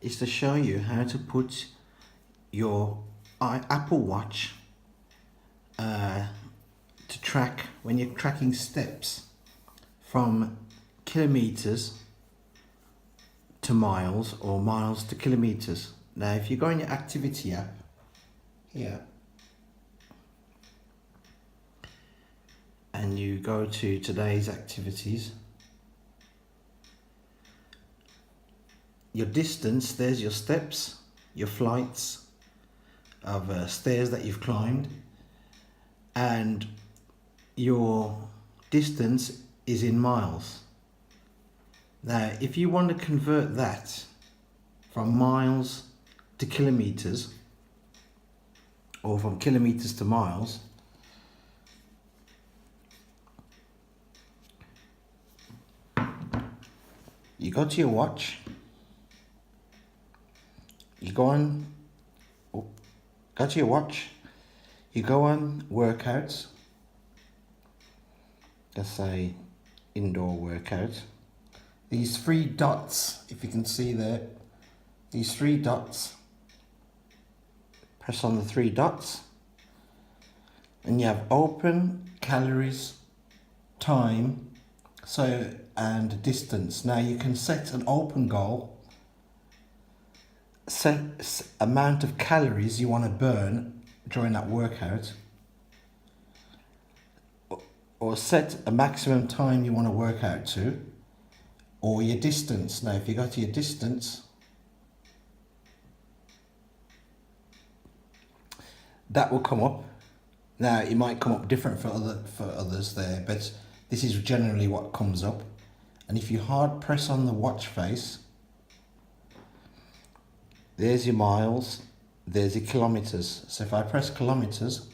is to show you how to put your Apple Watch to track when you're tracking steps from kilometers to miles or miles to kilometers. Now if you go in your activity app here and you go to today's activities, your distance, there's your steps, your flights of stairs that you've climbed, and your distance is in miles. Now if you want to convert that from miles to kilometers or from kilometers to miles, you go to your watch, you go on, go to your watch, you go on workouts, let's say indoor workout. These three dots, if you can see there, these three dots, press on the three dots and you have open, calories, time, and distance. Now you can set an open goal, set amount of calories you want to burn during that workout, or set a maximum time you want to work out to, or your distance. Now if you go to your distance, that will come up. Now it might come up different for others there, but this is generally what comes up. And if you hard press on the watch face, there's your miles, there's your kilometers. So if I press kilometers,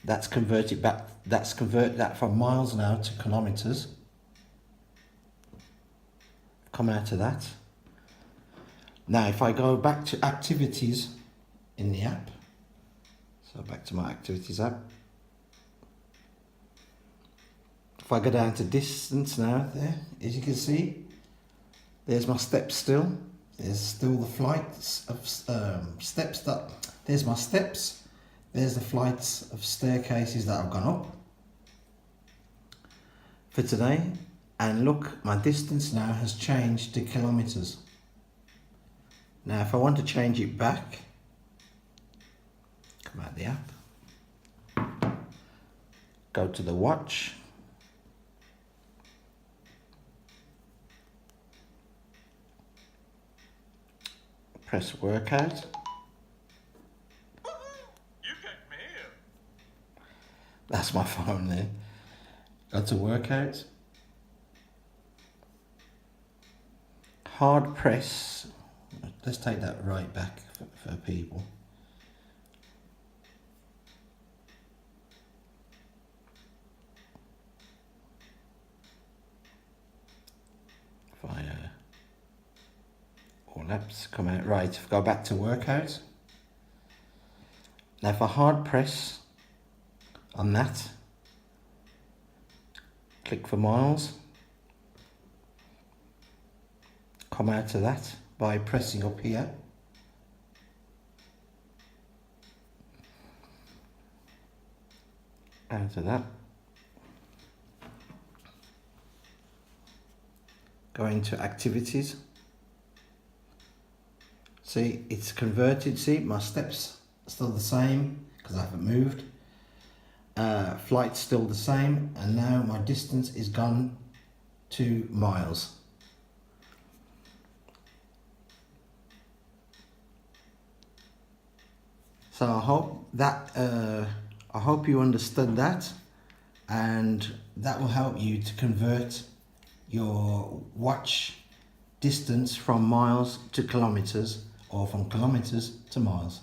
that's converted that from miles now to kilometers. Come out of that. Now if I go back to activities in the app, so back to my activities app, if I go down to distance now, there, as you can see, there's my steps still. There's still the flights of steps there's my steps. There's the flights of staircases that I've gone up for today. And look, my distance now has changed to kilometers. Now if I want to change it back, come out the app, go to the watch, press workout. That's my phone there. Go to workout. Hard press. Let's take that right back for people. If I all apps come out right. If I go back to workout. Now if I hard press on that, click for miles, come out of that by pressing up here, out of that, go into activities. See, it's converted. See, my steps are still the same because I haven't moved. Flight's still the same, and now my distance is gone to miles. So I hope you understood that, and that will help you to convert your watch distance from miles to kilometers, or from kilometers to miles.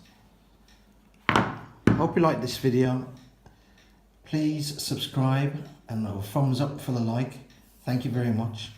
Hope you like this video. Please subscribe and a thumbs up for the like. Thank you very much.